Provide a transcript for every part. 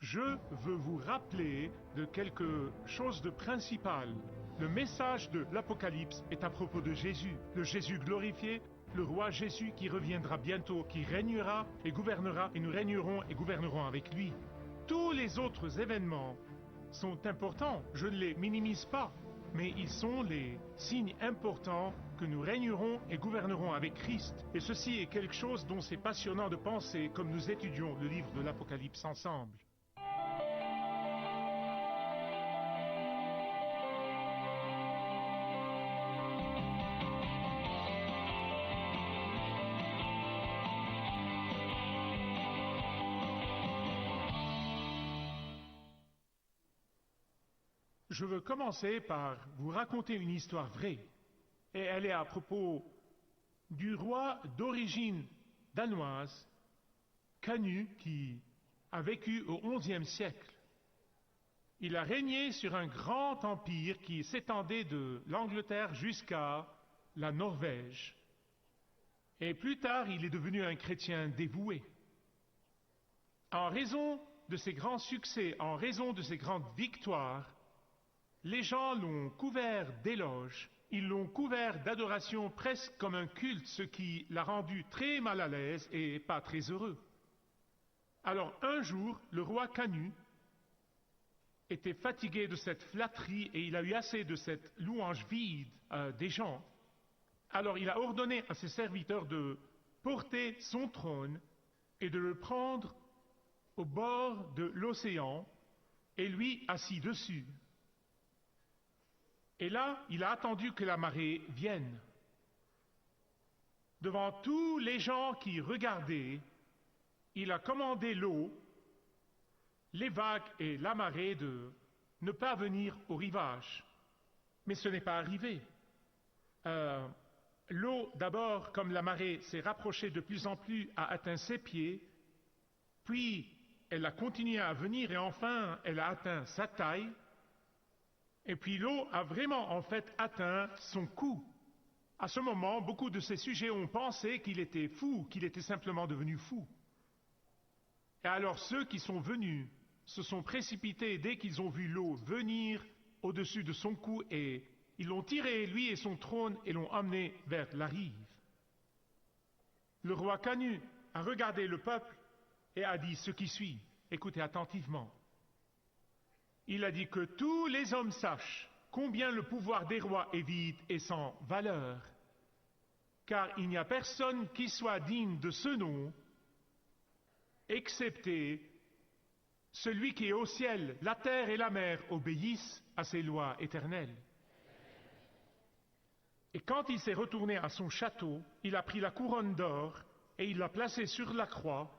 je veux vous rappeler de quelque chose de principal. Le message de l'Apocalypse est à propos de Jésus, le Jésus glorifié, le roi Jésus qui reviendra bientôt, qui régnera et gouvernera, et nous régnerons et gouvernerons avec lui. Tous les autres événements sont importants, je ne les minimise pas, mais ils sont les signes importants que nous régnerons et gouvernerons avec Christ. Et ceci est quelque chose dont c'est passionnant de penser comme nous étudions le livre de l'Apocalypse ensemble. Je veux commencer par vous raconter une histoire vraie, et elle est à propos du roi d'origine danoise, Canut, qui a vécu au XIe siècle. Il a régné sur un grand empire qui s'étendait de l'Angleterre jusqu'à la Norvège. Et plus tard, il est devenu un chrétien dévoué. En raison de ses grands succès, en raison de ses grandes victoires, les gens l'ont couvert d'éloges, ils l'ont couvert d'adoration presque comme un culte, ce qui l'a rendu très mal à l'aise et pas très heureux. Alors un jour, le roi Canut était fatigué de cette flatterie et il a eu assez de cette louange vide des gens. Alors il a ordonné à ses serviteurs de porter son trône et de le prendre au bord de l'océan et lui assis dessus. Et là, il a attendu que la marée vienne. Devant tous les gens qui regardaient, il a commandé l'eau, les vagues et la marée de ne pas venir au rivage. Mais ce n'est pas arrivé. L'eau, d'abord, comme la marée s'est rapprochée de plus en plus, a atteint ses pieds, puis elle a continué à venir et enfin, elle a atteint sa taille. Et puis l'eau a vraiment en fait atteint son cou. À ce moment, beaucoup de ces sujets ont pensé qu'il était fou, qu'il était simplement devenu fou. Et alors ceux qui sont venus se sont précipités dès qu'ils ont vu l'eau venir au-dessus de son cou et ils l'ont tiré, lui et son trône, et l'ont emmené vers la rive. Le roi Canut a regardé le peuple et a dit ce qui suit. Écoutez attentivement. Il a dit que tous les hommes sachent combien le pouvoir des rois est vide et sans valeur, car il n'y a personne qui soit digne de ce nom, excepté celui qui est au ciel. La terre et la mer obéissent à ses lois éternelles. Et quand il s'est retourné à son château, il a pris la couronne d'or et il l'a placée sur la croix,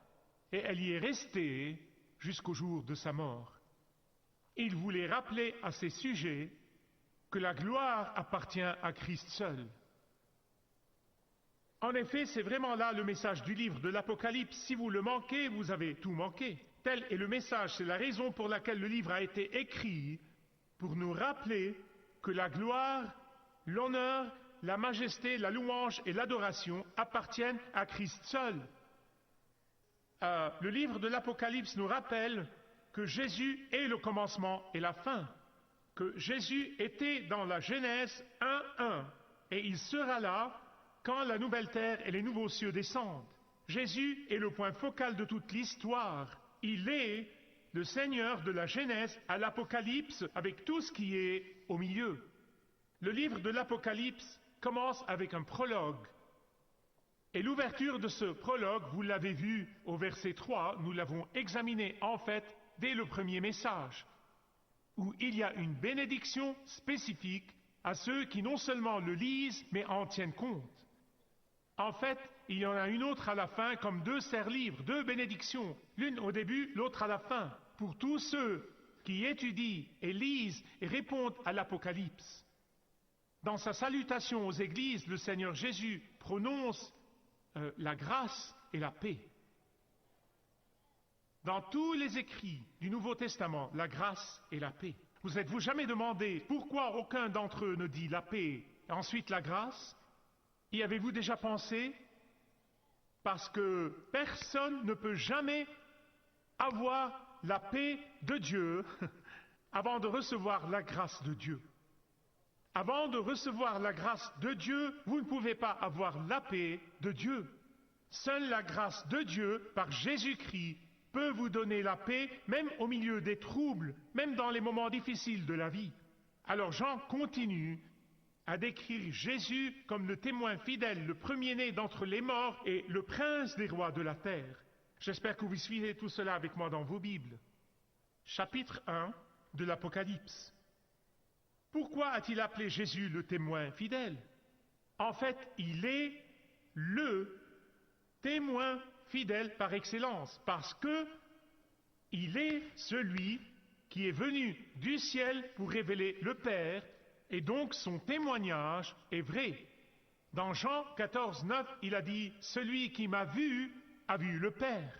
et elle y est restée jusqu'au jour de sa mort. Il voulait rappeler à ses sujets que la gloire appartient à Christ seul. En effet, c'est vraiment là le message du livre de l'Apocalypse. Si vous le manquez, vous avez tout manqué. Tel est le message, c'est la raison pour laquelle le livre a été écrit, pour nous rappeler que la gloire, l'honneur, la majesté, la louange et l'adoration appartiennent à Christ seul. Le livre de l'Apocalypse nous rappelle que Jésus est le commencement et la fin, que Jésus était dans la Genèse 1:1, et il sera là quand la nouvelle terre et les nouveaux cieux descendent. Jésus est le point focal de toute l'histoire. Il est le Seigneur de la Genèse à l'Apocalypse, avec tout ce qui est au milieu. Le livre de l'Apocalypse commence avec un prologue. Et l'ouverture de ce prologue, vous l'avez vu au verset 3, nous l'avons examiné en fait dès le premier message, où il y a une bénédiction spécifique à ceux qui non seulement le lisent, mais en tiennent compte. En fait, il y en a une autre à la fin, comme deux serre-livres, deux bénédictions, l'une au début, l'autre à la fin, pour tous ceux qui étudient et lisent et répondent à l'Apocalypse. Dans sa salutation aux églises, le Seigneur Jésus prononce la grâce et la paix. Dans tous les écrits du Nouveau Testament, la grâce et la paix. Vous êtes-vous jamais demandé pourquoi aucun d'entre eux ne dit la paix et ensuite la grâce? Y avez-vous déjà pensé? Parce que personne ne peut jamais avoir la paix de Dieu avant de recevoir la grâce de Dieu. Avant de recevoir la grâce de Dieu, vous ne pouvez pas avoir la paix de Dieu. Seule la grâce de Dieu, par Jésus-Christ, peut vous donner la paix, même au milieu des troubles, même dans les moments difficiles de la vie. Alors Jean continue à décrire Jésus comme le témoin fidèle, le premier-né d'entre les morts et le prince des rois de la terre. J'espère que vous suivez tout cela avec moi dans vos Bibles. Chapitre 1 de l'Apocalypse. Pourquoi a-t-il appelé Jésus le témoin fidèle? En fait, il est le témoin fidèle par excellence, parce que il est celui qui est venu du ciel pour révéler le Père, et donc son témoignage est vrai. Dans Jean 14, 9, il a dit « Celui qui m'a vu a vu le Père ».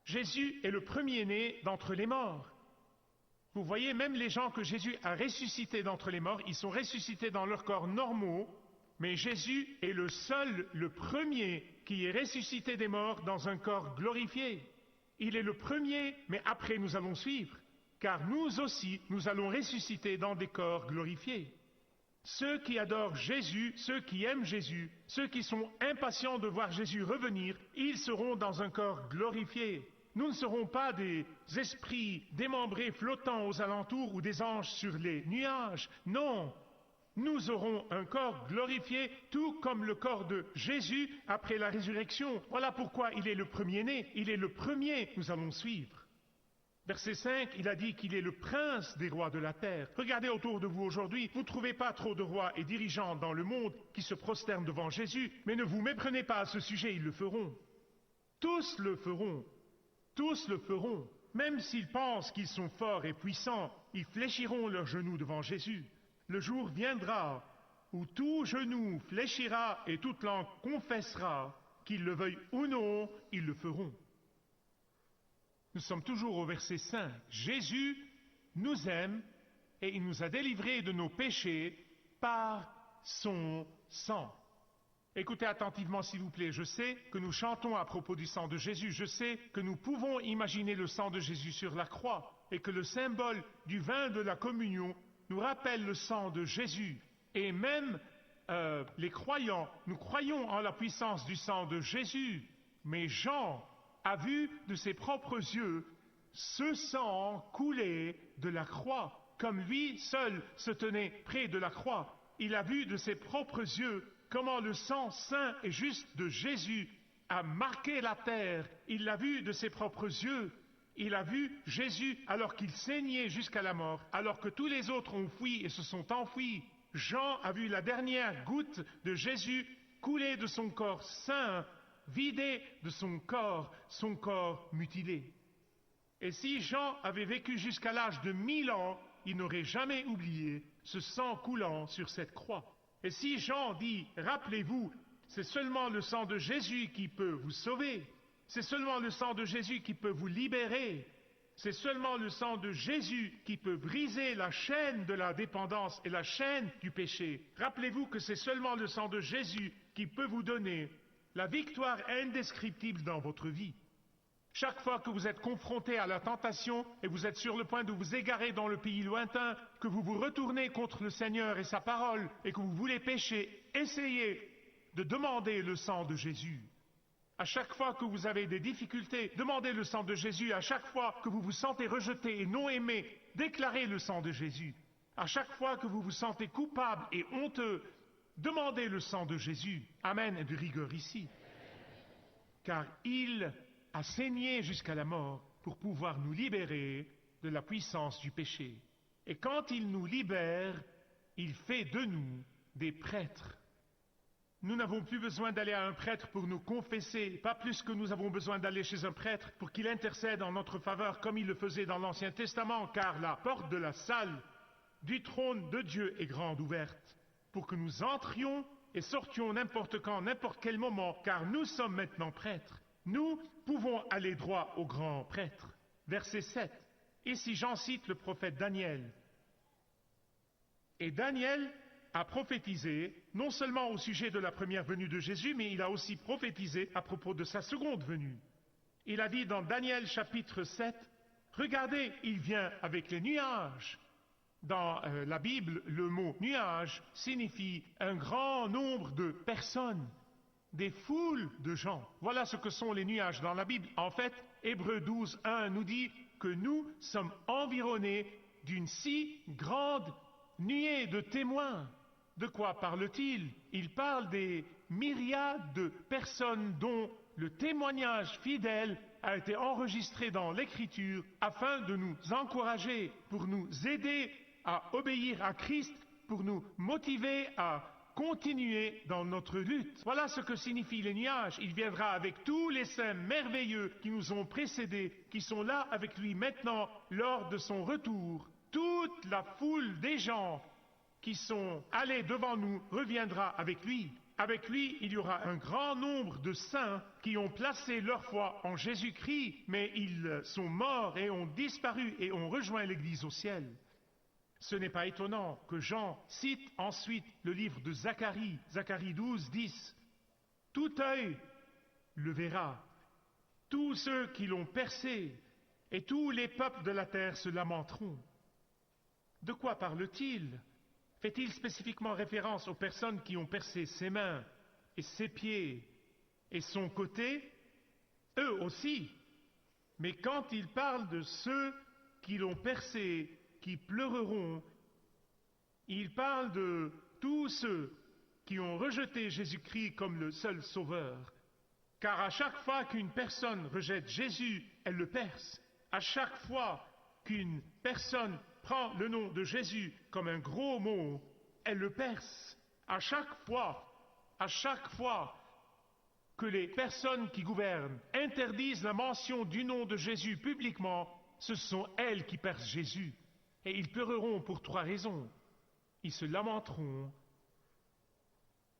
Jésus est le premier-né d'entre les morts. Vous voyez, même les gens que Jésus a ressuscités d'entre les morts, ils sont ressuscités dans leurs corps normaux, mais Jésus est le seul, le premier qui est ressuscité des morts dans un corps glorifié. Il est le premier, mais après nous allons suivre, car nous aussi, nous allons ressusciter dans des corps glorifiés. Ceux qui adorent Jésus, ceux qui aiment Jésus, ceux qui sont impatients de voir Jésus revenir, ils seront dans un corps glorifié. Nous ne serons pas des esprits démembrés flottant aux alentours ou des anges sur les nuages. Non, nous aurons un corps glorifié, tout comme le corps de Jésus après la résurrection. Voilà pourquoi il est le premier-né, il est le premier, nous allons suivre. Verset 5, il a dit qu'il est le prince des rois de la terre. Regardez autour de vous aujourd'hui, vous ne trouvez pas trop de rois et dirigeants dans le monde qui se prosternent devant Jésus, mais ne vous méprenez pas à ce sujet, ils le feront. Tous le feront. Tous le feront. Même s'ils pensent qu'ils sont forts et puissants, ils fléchiront leurs genoux devant Jésus. Le jour viendra où tout genou fléchira et toute langue confessera, qu'ils le veuillent ou non, ils le feront. Nous sommes toujours au verset 5. Jésus nous aime et il nous a délivrés de nos péchés par son sang. Écoutez attentivement s'il vous plaît, je sais que nous chantons à propos du sang de Jésus, je sais que nous pouvons imaginer le sang de Jésus sur la croix et que le symbole du vin de la communion nous rappelle le sang de Jésus. Et même les croyants, nous croyons en la puissance du sang de Jésus, mais Jean a vu de ses propres yeux ce sang couler de la croix, comme lui seul se tenait près de la croix. Il a vu de ses propres yeux comment le sang saint et juste de Jésus a marqué la terre. Il l'a vu de ses propres yeux. Il a vu Jésus alors qu'il saignait jusqu'à la mort, alors que tous les autres ont fui et se sont enfuis. Jean a vu la dernière goutte de Jésus couler de son corps saint, vidé de son corps mutilé. Et si Jean avait vécu jusqu'à l'âge de 1000 ans, il n'aurait jamais oublié ce sang coulant sur cette croix. Et si Jean dit, rappelez-vous, c'est seulement le sang de Jésus qui peut vous sauver, c'est seulement le sang de Jésus qui peut vous libérer, c'est seulement le sang de Jésus qui peut briser la chaîne de la dépendance et la chaîne du péché. Rappelez-vous que c'est seulement le sang de Jésus qui peut vous donner la victoire indescriptible dans votre vie. Chaque fois que vous êtes confronté à la tentation et vous êtes sur le point de vous égarer dans le pays lointain, que vous vous retournez contre le Seigneur et sa parole et que vous voulez pécher, essayez de demander le sang de Jésus. À chaque fois que vous avez des difficultés, demandez le sang de Jésus. À chaque fois que vous vous sentez rejeté et non aimé, déclarez le sang de Jésus. À chaque fois que vous vous sentez coupable et honteux, demandez le sang de Jésus. Amen et de rigueur ici. Car il a saigné jusqu'à la mort pour pouvoir nous libérer de la puissance du péché. Et quand il nous libère, il fait de nous des prêtres. Nous n'avons plus besoin d'aller à un prêtre pour nous confesser, pas plus que nous avons besoin d'aller chez un prêtre pour qu'il intercède en notre faveur comme il le faisait dans l'Ancien Testament, car la porte de la salle du trône de Dieu est grande ouverte, pour que nous entrions et sortions n'importe quand, n'importe quel moment, car nous sommes maintenant prêtres. Nous pouvons aller droit au grand prêtre. Verset 7. Ici, Jean cite le prophète Daniel. Et Daniel a prophétisé, non seulement au sujet de la première venue de Jésus, mais il a aussi prophétisé à propos de sa seconde venue. Il a dit dans Daniel chapitre 7, Regardez, il vient avec les nuages. Dans la Bible, le mot nuage signifie un grand nombre de personnes, des foules de gens. Voilà ce que sont les nuages dans la Bible. En fait, Hébreux 12, 1 nous dit que nous sommes environnés d'une si grande nuée de témoins. De quoi parle-t-il? Il parle des myriades de personnes dont le témoignage fidèle a été enregistré dans l'Écriture afin de nous encourager, pour nous aider à obéir à Christ, pour nous motiver à continuer dans notre lutte. Voilà ce que signifient les nuages. Il viendra avec tous les saints merveilleux qui nous ont précédés, qui sont là avec lui maintenant lors de son retour. Toute la foule des gens qui sont allés devant nous reviendra avec lui. Avec lui, il y aura un grand nombre de saints qui ont placé leur foi en Jésus-Christ, mais ils sont morts et ont disparu et ont rejoint l'Église au ciel. Ce n'est pas étonnant que Jean cite ensuite le livre de Zacharie, Zacharie 12, 10. Tout œil le verra, tous ceux qui l'ont percé, et tous les peuples de la terre se lamenteront. De quoi parle-t-il? Fait-il spécifiquement référence aux personnes qui ont percé ses mains et ses pieds et son côté? Eux aussi. Mais quand il parle de ceux qui l'ont percé, qui pleureront, il parle de tous ceux qui ont rejeté Jésus-Christ comme le seul sauveur. Car à chaque fois qu'une personne rejette Jésus, elle le perce. À chaque fois qu'une personne prend le nom de Jésus comme un gros mot, elle le perce. À chaque fois que les personnes qui gouvernent interdisent la mention du nom de Jésus publiquement, ce sont elles qui percent Jésus. Et ils pleureront pour 3 raisons. Ils se lamenteront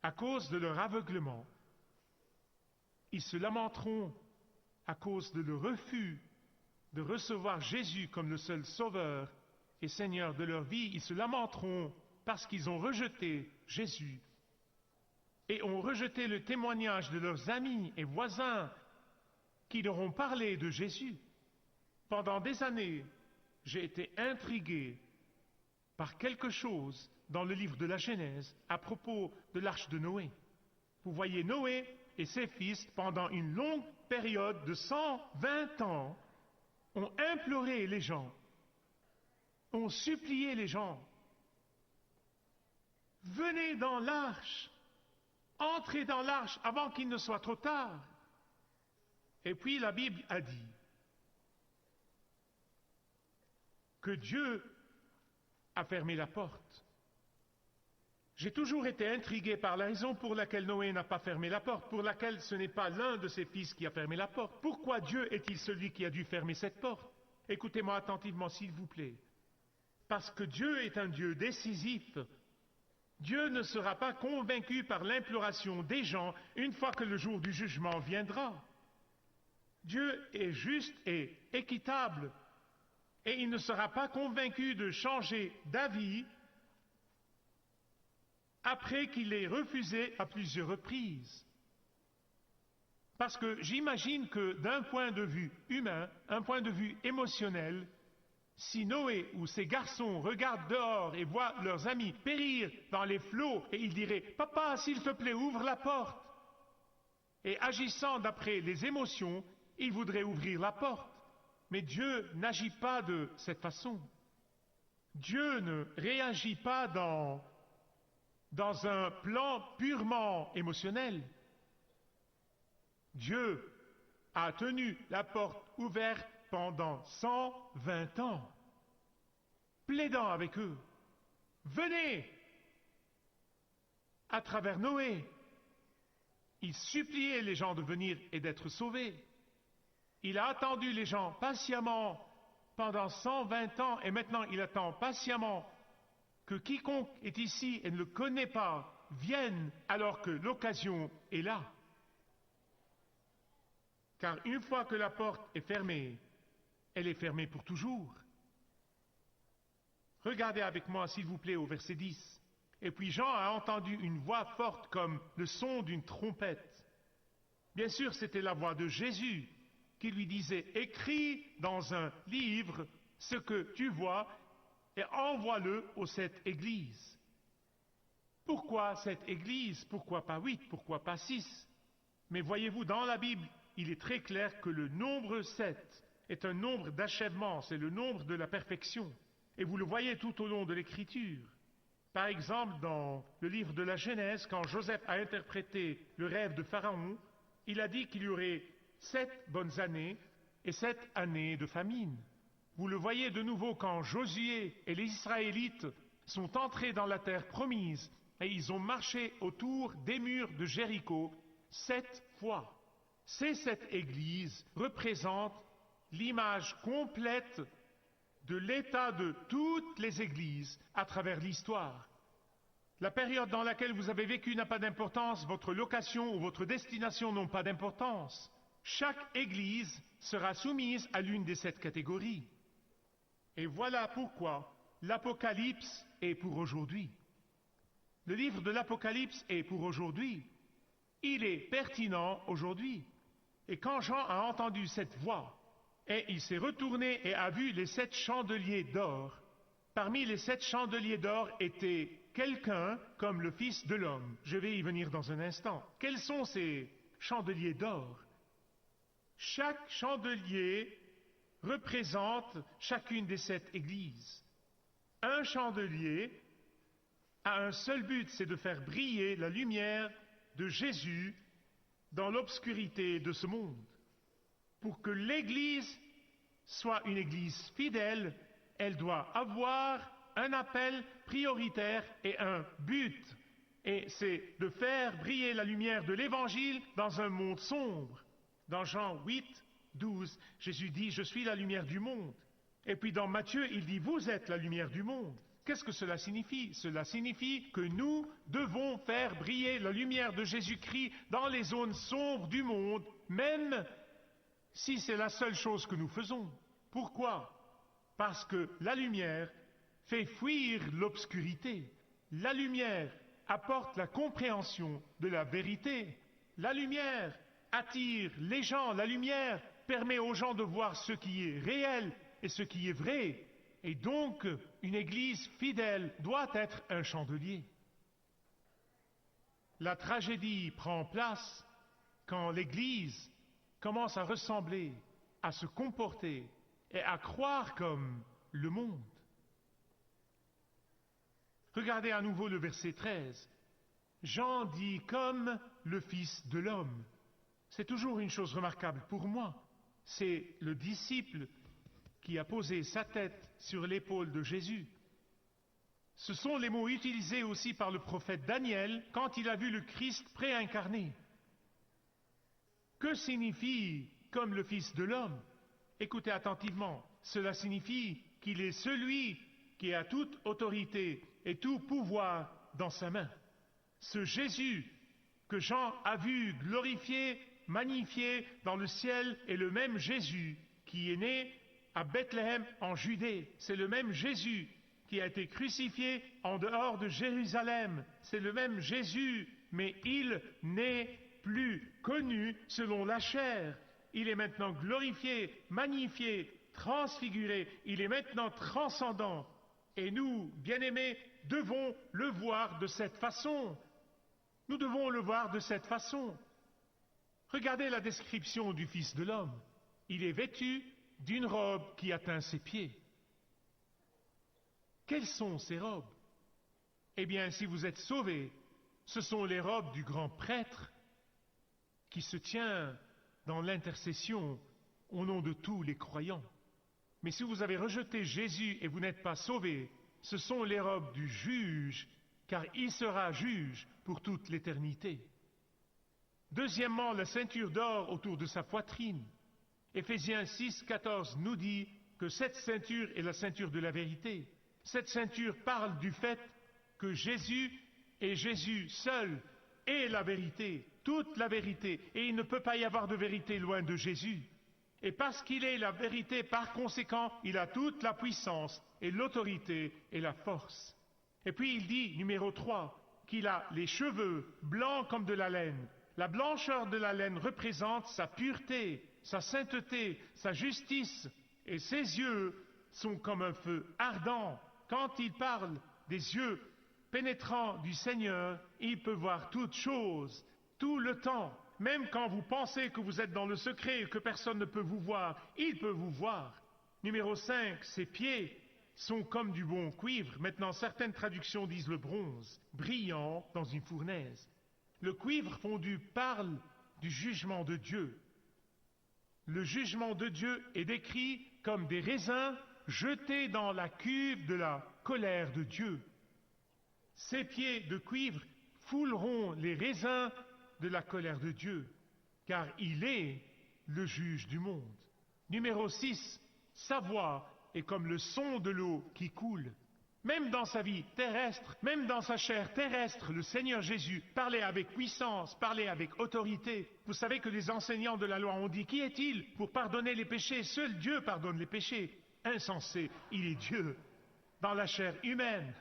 à cause de leur aveuglement. Ils se lamenteront à cause de leur refus de recevoir Jésus comme le seul sauveur et Seigneur de leur vie. Ils se lamenteront parce qu'ils ont rejeté Jésus et ont rejeté le témoignage de leurs amis et voisins qui leur ont parlé de Jésus. Pendant des années, j'ai été intrigué par quelque chose dans le livre de la Genèse à propos de l'arche de Noé. Vous voyez, Noé et ses fils, pendant une longue période de 120 ans, ont imploré les gens, ont supplié les gens, venez dans l'arche, entrez dans l'arche avant qu'il ne soit trop tard. Et puis la Bible a dit que Dieu a fermé la porte. J'ai toujours été intrigué par la raison pour laquelle Noé n'a pas fermé la porte, pour laquelle ce n'est pas l'un de ses fils qui a fermé la porte. Pourquoi Dieu est-il celui qui a dû fermer cette porte? Écoutez-moi attentivement, s'il vous plaît. Parce que Dieu est un Dieu décisif. Dieu ne sera pas convaincu par l'imploration des gens une fois que le jour du jugement viendra. Dieu est juste et équitable. Et il ne sera pas convaincu de changer d'avis après qu'il ait refusé à plusieurs reprises. Parce que j'imagine que d'un point de vue humain, un point de vue émotionnel, si Noé ou ses garçons regardent dehors et voient leurs amis périr dans les flots, et ils diraient « Papa, s'il te plaît, ouvre la porte !» Et agissant d'après les émotions, ils voudraient ouvrir la porte. Mais Dieu n'agit pas de cette façon. Dieu ne réagit pas dans un plan purement émotionnel. Dieu a tenu la porte ouverte pendant 120 ans, plaidant avec eux. Venez! À travers Noé, il suppliait les gens de venir et d'être sauvés. Il a attendu les gens patiemment pendant 120 ans et maintenant il attend patiemment que quiconque est ici et ne le connaît pas vienne alors que l'occasion est là. Car une fois que la porte est fermée, elle est fermée pour toujours. Regardez avec moi, s'il vous plaît, au verset 10. Et puis Jean a entendu une voix forte comme le son d'une trompette. Bien sûr, c'était la voix de Jésus. qui lui disait « Écris dans un livre ce que tu vois et envoie-le aux 7 églises. » Pourquoi 7 églises? Pourquoi pas 8? Pourquoi pas 6? Mais voyez-vous, dans la Bible, il est très clair que le nombre 7 est un nombre d'achèvement, c'est le nombre de la perfection. Et vous le voyez tout au long de l'Écriture. Par exemple, dans le livre de la Genèse, quand Joseph a interprété le rêve de Pharaon, il a dit qu'il y aurait 7 bonnes années et 7 années de famine. Vous le voyez de nouveau quand Josué et les Israélites sont entrés dans la terre promise et ils ont marché autour des murs de Jéricho 7 fois. Ces 7 églises représentent l'image complète de l'état de toutes les églises à travers l'histoire. La période dans laquelle vous avez vécu n'a pas d'importance, votre location ou votre destination n'ont pas d'importance. Chaque église sera soumise à l'une des 7 catégories. Et voilà pourquoi l'Apocalypse est pour aujourd'hui. Le livre de l'Apocalypse est pour aujourd'hui. Il est pertinent aujourd'hui. Et quand Jean a entendu cette voix, et il s'est retourné et a vu les 7 chandeliers d'or, parmi les 7 chandeliers d'or était quelqu'un comme le Fils de l'homme. Je vais y venir dans un instant. Quels sont ces chandeliers d'or? Chaque chandelier représente chacune des 7 églises. Un chandelier a un seul but, c'est de faire briller la lumière de Jésus dans l'obscurité de ce monde. Pour que l'Église soit une Église fidèle, elle doit avoir un appel prioritaire et un but. Et c'est de faire briller la lumière de l'Évangile dans un monde sombre. Dans Jean 8, 12, Jésus dit « Je suis la lumière du monde ». Et puis dans Matthieu, il dit « Vous êtes la lumière du monde ». Qu'est-ce que cela signifie? Cela signifie que nous devons faire briller la lumière de Jésus-Christ dans les zones sombres du monde, même si c'est la seule chose que nous faisons. Pourquoi? Parce que la lumière fait fuir l'obscurité. La lumière apporte la compréhension de la vérité. La lumière attire les gens. La lumière permet aux gens de voir ce qui est réel et ce qui est vrai. Et donc, une Église fidèle doit être un chandelier. La tragédie prend place quand l'Église commence à ressembler, à se comporter et à croire comme le monde. Regardez à nouveau le verset 13. Jean dit comme le Fils de l'homme. C'est toujours une chose remarquable pour moi. C'est le disciple qui a posé sa tête sur l'épaule de Jésus. Ce sont les mots utilisés aussi par le prophète Daniel quand il a vu le Christ préincarné. Que signifie comme le Fils de l'homme? Écoutez attentivement, cela signifie qu'il est celui qui a toute autorité et tout pouvoir dans sa main. Ce Jésus que Jean a vu glorifié, magnifié dans le ciel est le même Jésus qui est né à Bethléem en Judée. C'est le même Jésus qui a été crucifié en dehors de Jérusalem. C'est le même Jésus, mais il n'est plus connu selon la chair. Il est maintenant glorifié, magnifié, transfiguré. Il est maintenant transcendant. Et nous, bien-aimés, devons le voir de cette façon. Nous devons le voir de cette façon. Regardez la description du Fils de l'homme. Il est vêtu d'une robe qui atteint ses pieds. Quelles sont ces robes? Eh bien, si vous êtes sauvés, ce sont les robes du grand prêtre qui se tient dans l'intercession au nom de tous les croyants. Mais si vous avez rejeté Jésus et vous n'êtes pas sauvés, ce sont les robes du juge, car il sera juge pour toute l'éternité. Deuxièmement, la ceinture d'or autour de sa poitrine. Éphésiens 6, 14 nous dit que cette ceinture est la ceinture de la vérité. Cette ceinture parle du fait que Jésus et Jésus seul est la vérité, toute la vérité. Et il ne peut pas y avoir de vérité loin de Jésus. Et parce qu'il est la vérité, par conséquent, il a toute la puissance et l'autorité et la force. Et puis il dit, numéro 3, qu'il a les cheveux blancs comme de la laine. La blancheur de la laine représente sa pureté, sa sainteté, sa justice, et ses yeux sont comme un feu ardent. Quand il parle des yeux pénétrants du Seigneur, il peut voir toutes choses, tout le temps. Même quand vous pensez que vous êtes dans le secret et que personne ne peut vous voir, il peut vous voir. Numéro 5, ses pieds sont comme du bon cuivre. Maintenant, certaines traductions disent le bronze, brillant dans une fournaise. Le cuivre fondu parle du jugement de Dieu. Le jugement de Dieu est décrit comme des raisins jetés dans la cuve de la colère de Dieu. Ces pieds de cuivre fouleront les raisins de la colère de Dieu, car il est le juge du monde. Numéro 6, sa voix est comme le son de l'eau qui coule. Même dans sa vie terrestre, même dans sa chair terrestre, le Seigneur Jésus parlait avec puissance, parlait avec autorité. Vous savez que les enseignants de la loi ont dit, qui est-il pour pardonner les péchés? Seul Dieu pardonne les péchés. Insensé, il est Dieu, dans la chair humaine.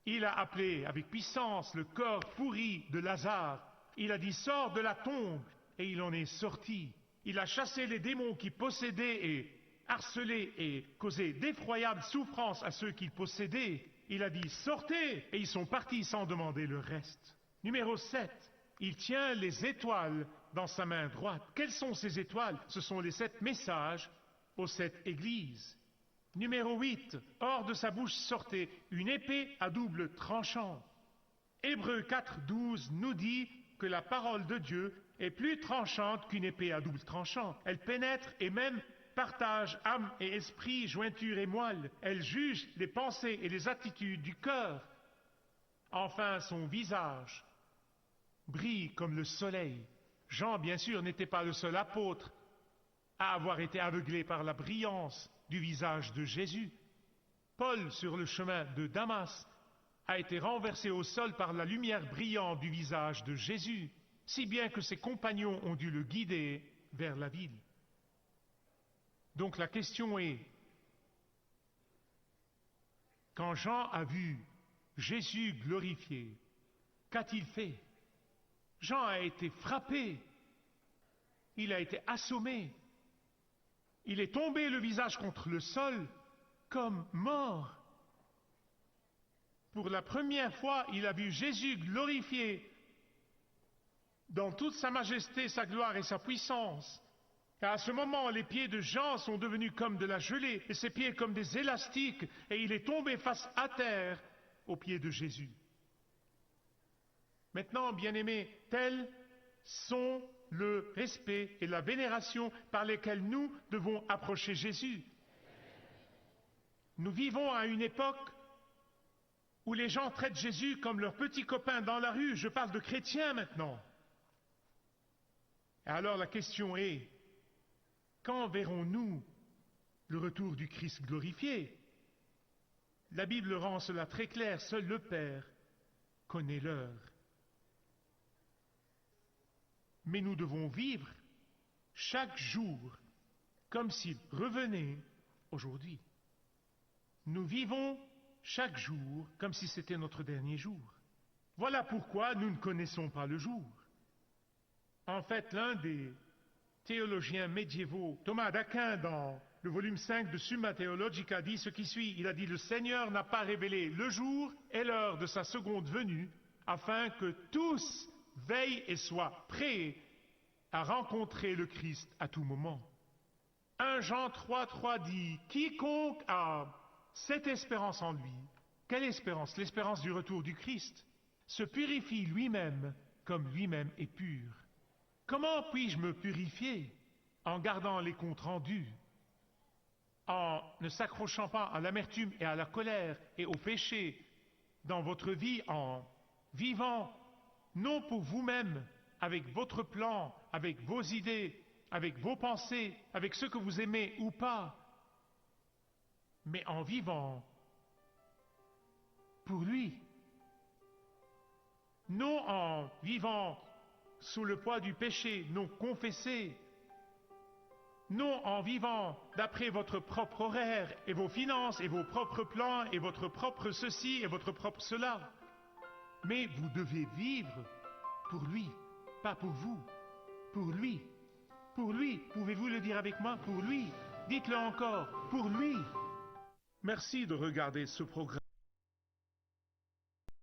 Il a appelé avec puissance le corps pourri de Lazare. Il a dit, sors de la tombe, et il en est sorti. Il a chassé les démons qui possédaient et harcelé et causé d'effroyables souffrances à ceux qu'il possédait. Il a dit, sortez, et ils sont partis sans demander le reste. Numéro 7, il tient les étoiles dans sa main droite. Quelles sont ces étoiles? Ce sont les 7 messages aux 7 églises. Numéro 8, hors de sa bouche sortait une épée à double tranchant. Hébreux 4:12 nous dit que la parole de Dieu est plus tranchante qu'une épée à double tranchant. Elle pénètre et même partage âme et esprit, jointure et moelle. Elle juge les pensées et les attitudes du cœur. Enfin, son visage brille comme le soleil. Jean, bien sûr, n'était pas le seul apôtre à avoir été aveuglé par la brillance du visage de Jésus. Paul, sur le chemin de Damas, a été renversé au sol par la lumière brillante du visage de Jésus, si bien que ses compagnons ont dû le guider vers la ville. Donc la question est, quand Jean a vu Jésus glorifié, qu'a-t-il fait? Jean a été frappé, il a été assommé, il est tombé le visage contre le sol comme mort. Pour la première fois, il a vu Jésus glorifié dans toute sa majesté, sa gloire et sa puissance. Et à ce moment, les pieds de Jean sont devenus comme de la gelée, et ses pieds comme des élastiques, et il est tombé face à terre aux pieds de Jésus. Maintenant, bien-aimés, tels sont le respect et la vénération par lesquels nous devons approcher Jésus. Nous vivons à une époque où les gens traitent Jésus comme leur petit copain dans la rue. Je parle de chrétiens maintenant. Et alors la question est, quand verrons-nous le retour du Christ glorifié? La Bible rend cela très clair, seul le Père connaît l'heure. Mais nous devons vivre chaque jour comme s'il revenait aujourd'hui. Nous vivons chaque jour comme si c'était notre dernier jour. Voilà pourquoi nous ne connaissons pas le jour. En fait, l'un des théologiens médiévaux, Thomas d'Aquin, dans le volume 5 de Summa Theologica, dit ce qui suit. Il a dit, le Seigneur n'a pas révélé le jour et l'heure de sa seconde venue, afin que tous veillent et soient prêts à rencontrer le Christ à tout moment. 1 Jean 3:3 dit, quiconque a cette espérance en lui, quelle espérance? L'espérance du retour du Christ, se purifie lui-même comme lui-même est pur. Comment puis-je me purifier? En gardant les comptes rendus, en ne s'accrochant pas à l'amertume et à la colère et au péché dans votre vie, en vivant non pour vous-même, avec votre plan, avec vos idées, avec vos pensées, avec ce que vous aimez ou pas, mais en vivant pour lui. Non en vivant sous le poids du péché non confessé, non en vivant d'après votre propre horaire et vos finances et vos propres plans et votre propre ceci et votre propre cela. Mais vous devez vivre pour lui, pas pour vous, pour lui. Pour lui. Pouvez-vous le dire avec moi? Pour lui. Dites-le encore. Pour lui. Merci de regarder ce programme.